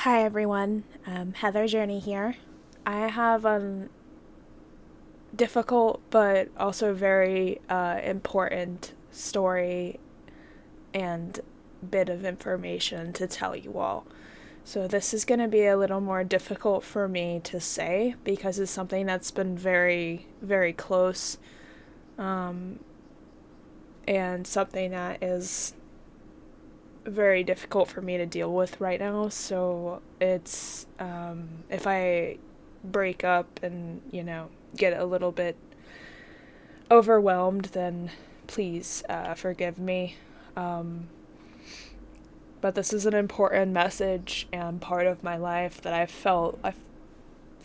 Hi everyone, Heather Journey here. I have a difficult but also very important story and bit of information to tell you all. So, this is going to be a little more difficult for me to say because it's something that's been very, very close and something that is very difficult for me to deal with right now. So, if I break up and, get a little bit overwhelmed, then please forgive me. Um, but this is an important message and part of my life that I feel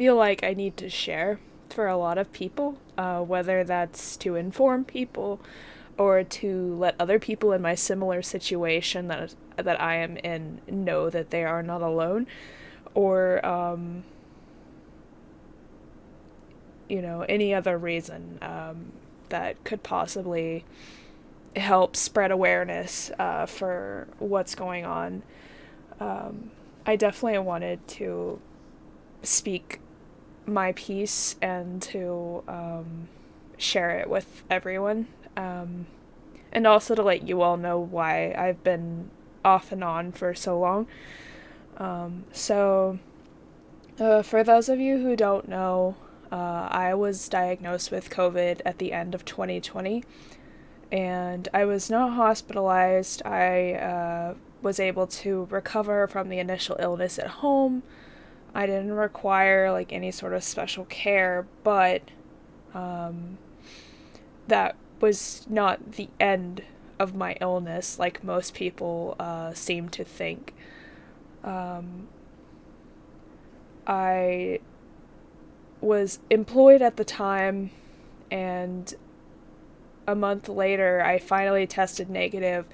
like I need to share for a lot of people, whether that's to inform people or to let other people in my similar situation that I am in know that they are not alone, or any other reason that could possibly help spread awareness for what's going on. I definitely wanted to speak my piece and to share it with everyone. And also to let you all know why I've been off and on for so long. For those of you who don't know, I was diagnosed with COVID at the end of 2020, and I was not hospitalized. I was able to recover from the initial illness at home. I didn't require like any sort of special care, but that was not the end of my illness like most people seem to think. I was employed at the time, and a month later, I finally tested negative,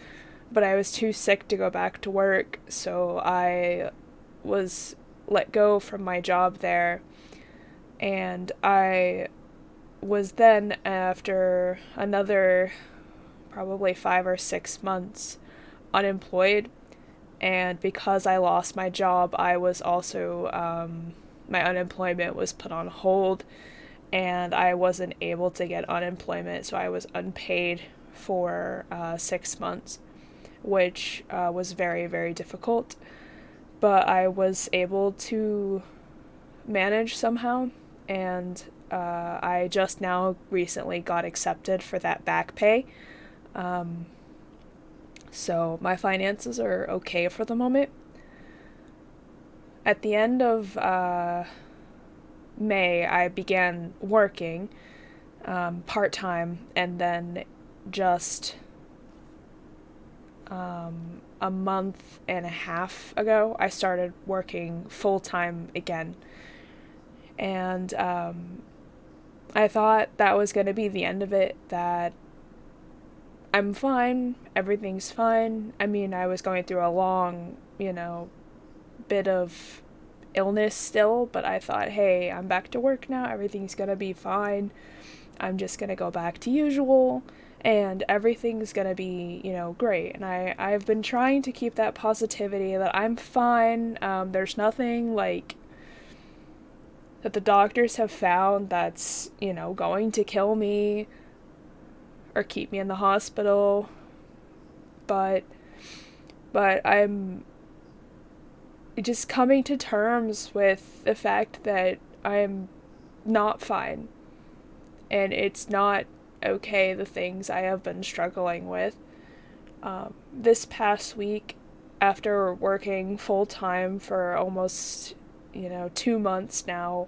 but I was too sick to go back to work, so I was let go from my job there. And I was then, after another probably 5 or 6 months, unemployed. And because I lost my job, I was also, my unemployment was put on hold, and I wasn't able to get unemployment, so I was unpaid for 6 months, which was very, very difficult. But I was able to manage somehow, and I just now recently got accepted for that back pay. So my finances are okay for the moment. At the end of May, I began working part time, and then just a month and a half ago, I started working full time again. And I thought that was going to be the end of it, that I'm fine, everything's fine. I mean, I was going through a long, bit of illness still, but I thought, hey, I'm back to work now, everything's gonna be fine. I'm just gonna go back to usual, and everything's gonna be, great. And I've been trying to keep that positivity that I'm fine. There's nothing like that the doctors have found that's, going to kill me or keep me in the hospital. But I'm just coming to terms with the fact that I'm not fine, and it's not okay, the things I have been struggling with. This past week, after working full time for almost 2 months now,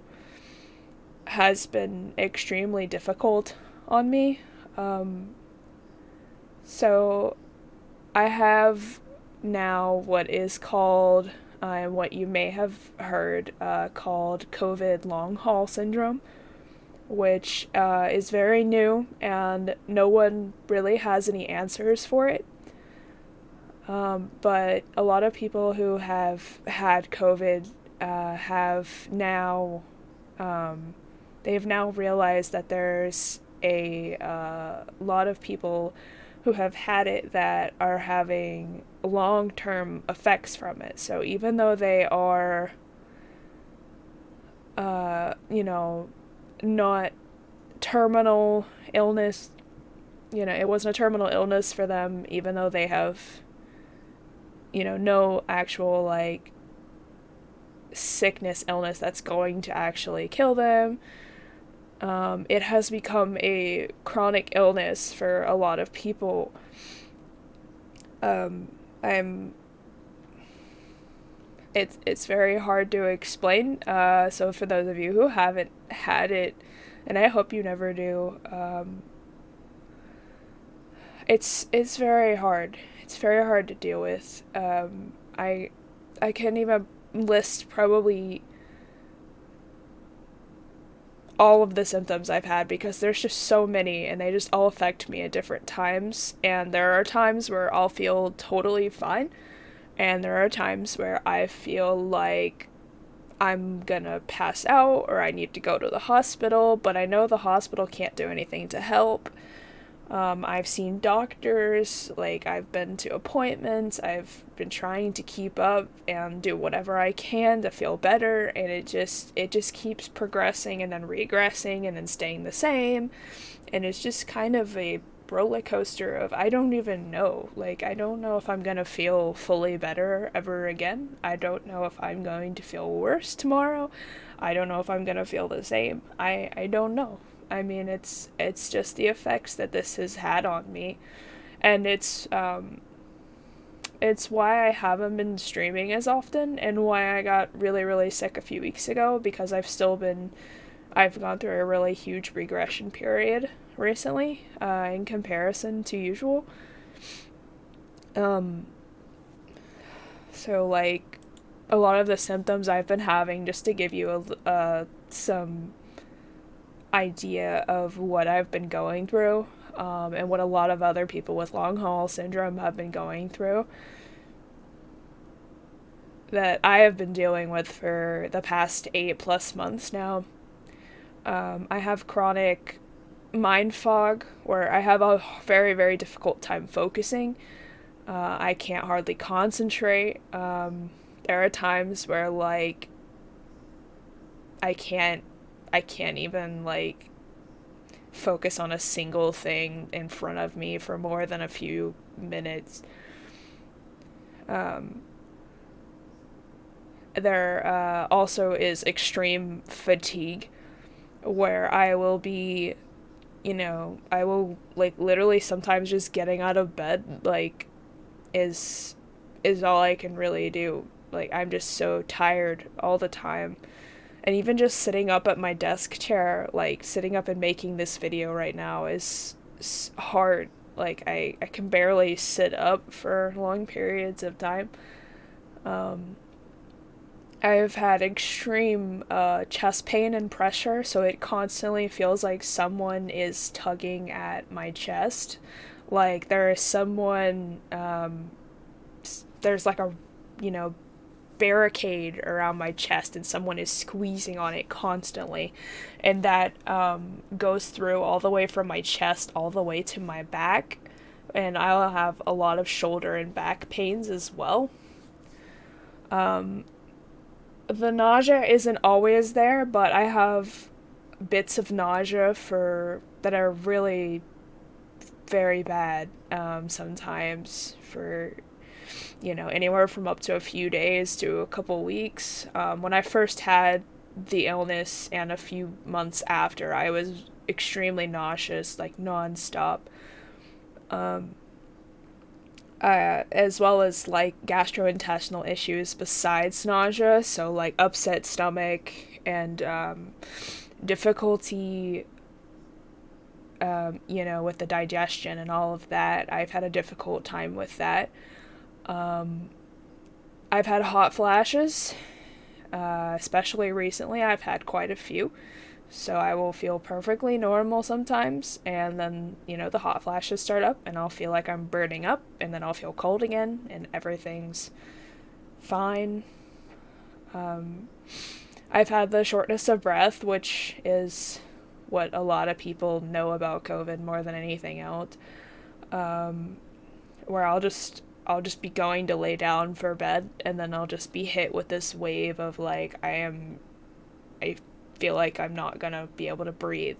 has been extremely difficult on me. So I have now what is called, and what you may have heard called COVID long haul syndrome, which is very new, and no one really has any answers for it. But a lot of people who have had COVID have now, they've now realized that there's a lot of people who have had it that are having long-term effects from it. So even though they are, you know, not terminal illness, you know, it wasn't a terminal illness for them, even though they have, you know, no actual, like, sickness, illness that's going to actually kill them. It has become a chronic illness for a lot of people. I'm it's very hard to explain. So for those of you who haven't had it, and I hope you never do, it's very hard. It's very hard to deal with. I can't even list probably all of the symptoms I've had because there's just so many and they just all affect me at different times. And there are times where I'll feel totally fine, and there are times where I feel like I'm gonna pass out or I need to go to the hospital, but I know the hospital can't do anything to help. I've seen doctors, like, I've been to appointments, I've been trying to keep up and do whatever I can to feel better, and it just keeps progressing and then regressing and then staying the same, and it's just kind of a roller coaster of I don't even know. Like, I don't know if I'm gonna feel fully better ever again. I don't know if I'm going to feel worse tomorrow. I don't know if I'm gonna feel the same. I don't know. I mean, it's just the effects that this has had on me, and it's why I haven't been streaming as often, and why I got really really sick a few weeks ago, because I've gone through a really huge regression period recently, in comparison to usual. So, like, a lot of the symptoms I've been having, just to give you some idea of what I've been going through, and what a lot of other people with long haul syndrome have been going through, that I have been dealing with for the past 8+ months now. I have chronic mind fog where I have a very, very difficult time focusing. I can't hardly concentrate. There are times where, like, I can't even, like, focus on a single thing in front of me for more than a few minutes. There also is extreme fatigue, where I will be, I will, like, literally sometimes just getting out of bed, like, is all I can really do. Like, I'm just so tired all the time. And even just sitting up at my desk chair, like, sitting up and making this video right now is hard. Like, I can barely sit up for long periods of time. I've had extreme chest pain and pressure, so it constantly feels like someone is tugging at my chest. Like, there is someone, there's like a, barricade around my chest, and someone is squeezing on it constantly. And that goes through all the way from my chest all the way to my back. And I'll have a lot of shoulder and back pains as well. The nausea isn't always there, but I have bits of nausea that are really very bad, sometimes, for, anywhere from up to a few days to a couple weeks. When I first had the illness and a few months after, I was extremely nauseous, like, nonstop. As well as, like, gastrointestinal issues besides nausea, so, like, upset stomach and difficulty, with the digestion and all of that. I've had a difficult time with that. I've had hot flashes, especially recently. I've had quite a few. So I will feel perfectly normal sometimes, and then, the hot flashes start up, and I'll feel like I'm burning up, and then I'll feel cold again, and everything's fine. I've had the shortness of breath, which is what a lot of people know about COVID more than anything else, where I'll just be going to lay down for bed, and then I'll just be hit with this wave of like I feel like I'm not gonna be able to breathe,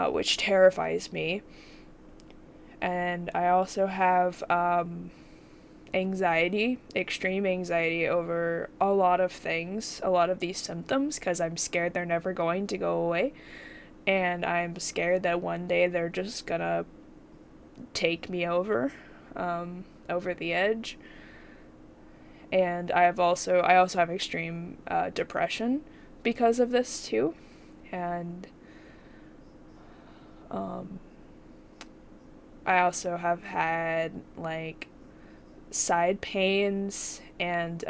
which terrifies me. And I also have anxiety, extreme anxiety over a lot of things, a lot of these symptoms, because I'm scared they're never going to go away. And I'm scared that one day they're just gonna take me over the edge. And I also have extreme depression because of this too. And I also have had like side pains and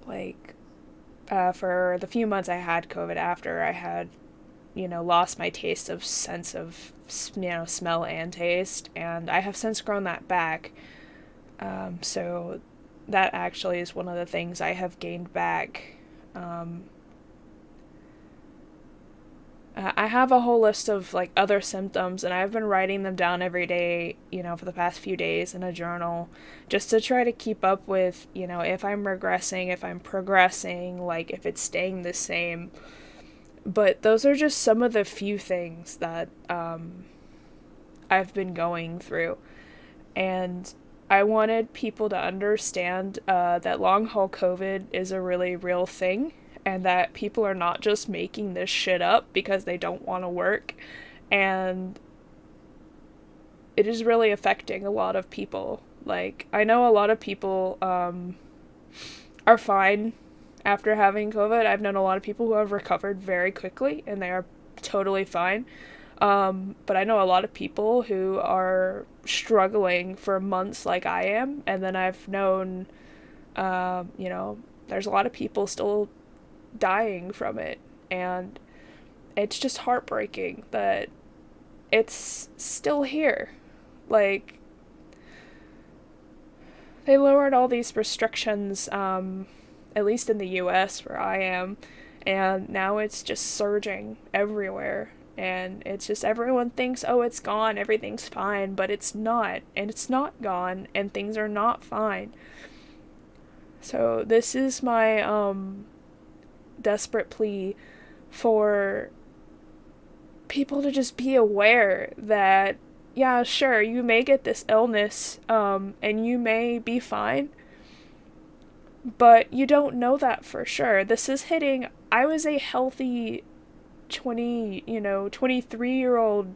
like for the few months I had COVID after, I had, lost my taste of sense of, smell and taste, and I have since grown that back. So that actually is one of the things I have gained back. I have a whole list of like other symptoms, and I've been writing them down every day, for the past few days in a journal, just to try to keep up with, if I'm regressing, if I'm progressing, like if it's staying the same. But those are just some of the few things that I've been going through. And I wanted people to understand that long haul COVID is a really real thing, and that people are not just making this shit up because they don't want to work. And it is really affecting a lot of people. Like, I know a lot of people are fine after having COVID. I've known a lot of people who have recovered very quickly and they are totally fine. But I know a lot of people who are struggling for months like I am. And then I've known, there's a lot of people still dying from it. And it's just heartbreaking that it's still here. Like, they lowered all these restrictions, at least in the US where I am, and now it's just surging everywhere. And it's just everyone thinks, oh, it's gone, everything's fine, but it's not. And it's not gone, and things are not fine. So this is my desperate plea for people to just be aware that, yeah, sure, you may get this illness, and you may be fine, but you don't know that for sure. This is hitting, I was a healthy 23-year-old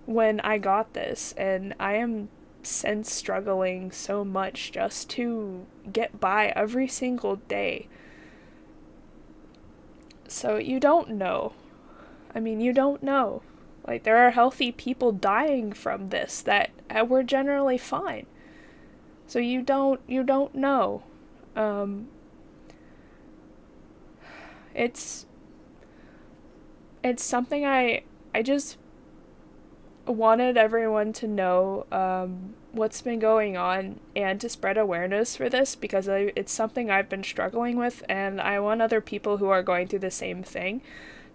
when I got this, and I am since struggling so much just to get by every single day. So you don't know. You don't know. Like, there are healthy people dying from this that were generally fine. So you don't know. It's something I just wanted everyone to know what's been going on, and to spread awareness for this, because it's something I've been struggling with, and I want other people who are going through the same thing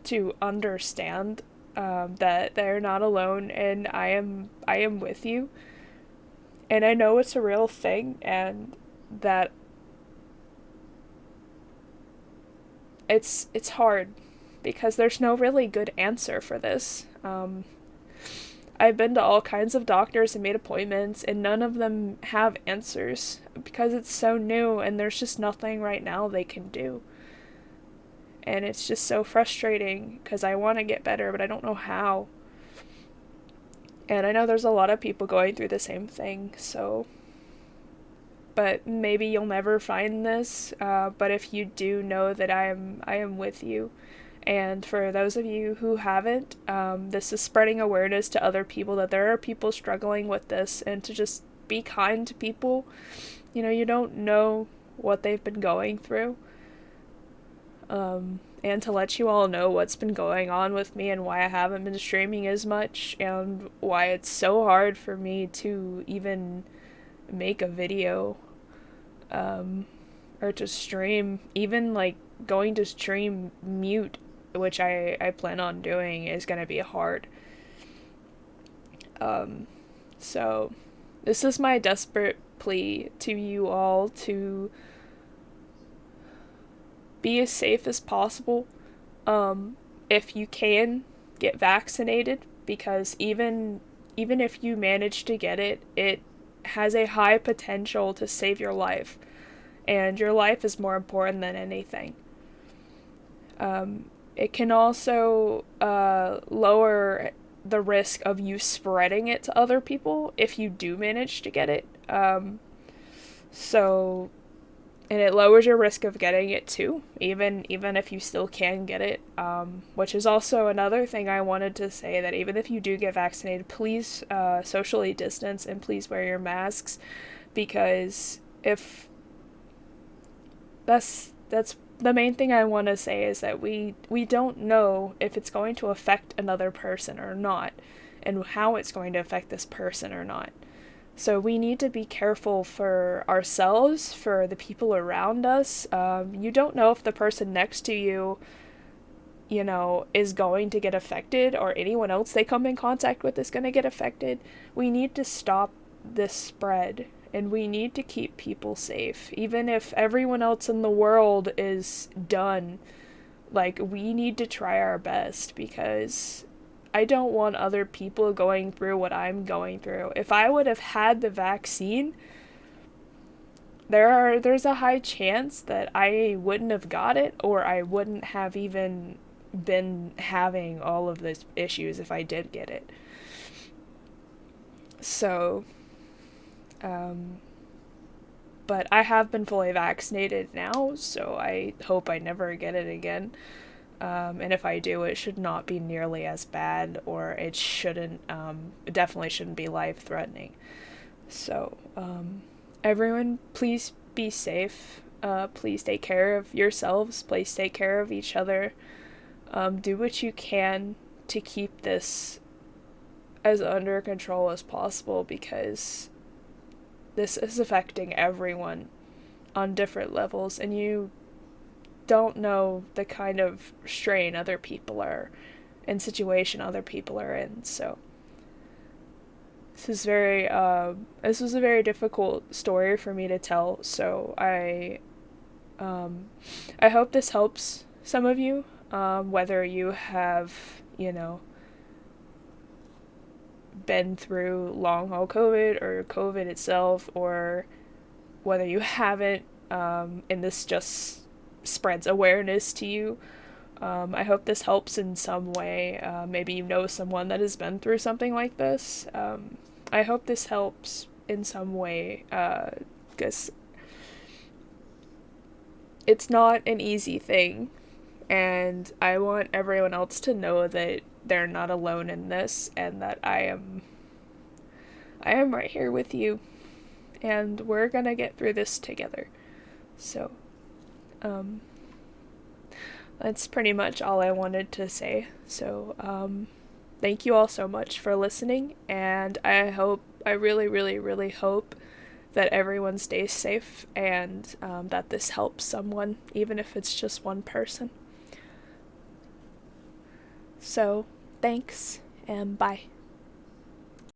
to understand that they're not alone, and I am with you. And I know it's a real thing, and that it's hard because there's no really good answer for this. I've been to all kinds of doctors and made appointments, and none of them have answers because it's so new and there's just nothing right now they can do. And it's just so frustrating because I want to get better, but I don't know how. And I know there's a lot of people going through the same thing, so. But maybe you'll never find this, but if you do, know that I am with you. And for those of you who haven't, this is spreading awareness to other people that there are people struggling with this, and to just be kind to people. You don't know what they've been going through. And to let you all know what's been going on with me and why I haven't been streaming as much, and why it's so hard for me to even make a video, or to stream. Even like going to stream mute, which I plan on doing, is going to be hard. So this is my desperate plea to you all to be as safe as possible. If you can, get vaccinated, because even if you manage to get it, it has a high potential to save your life, and your life is more important than anything. It can also lower the risk of you spreading it to other people if you do manage to get it. So and it lowers your risk of getting it too, even if you still can get it. Which is also another thing I wanted to say, that even if you do get vaccinated, please socially distance and please wear your masks, because if that's the main thing I want to say, is that we don't know if it's going to affect another person or not, and how it's going to affect this person or not. So we need to be careful for ourselves, for the people around us. You don't know if the person next to you, is going to get affected, or anyone else they come in contact with is going to get affected. We need to stop this spread, and we need to keep people safe. Even if everyone else in the world is done, like, we need to try our best, because I don't want other people going through what I'm going through. If I would have had the vaccine, there's a high chance that I wouldn't have got it, or I wouldn't have even been having all of those issues if I did get it. So, but I have been fully vaccinated now, so I hope I never get it again. And if I do, it should not be nearly as bad, or it definitely shouldn't be life-threatening. So, everyone, please be safe. Please take care of yourselves. Please take care of each other. Do what you can to keep this as under control as possible, because this is affecting everyone on different levels, and you don't know the kind of strain other people are and situation other people are in. So this was a very difficult story for me to tell. So I hope this helps some of you, whether you have been through long haul COVID or COVID itself, or whether you haven't, and this just spreads awareness to you. I hope this helps in some way. Maybe you know someone that has been through something like this. I hope this helps in some way, because it's not an easy thing, and I want everyone else to know that they're not alone in this, and that I am right here with you, and we're gonna get through this together. So, that's pretty much all I wanted to say. So, thank you all so much for listening, and I really, really, really hope that everyone stays safe, and that this helps someone, even if it's just one person. So, thanks, and bye.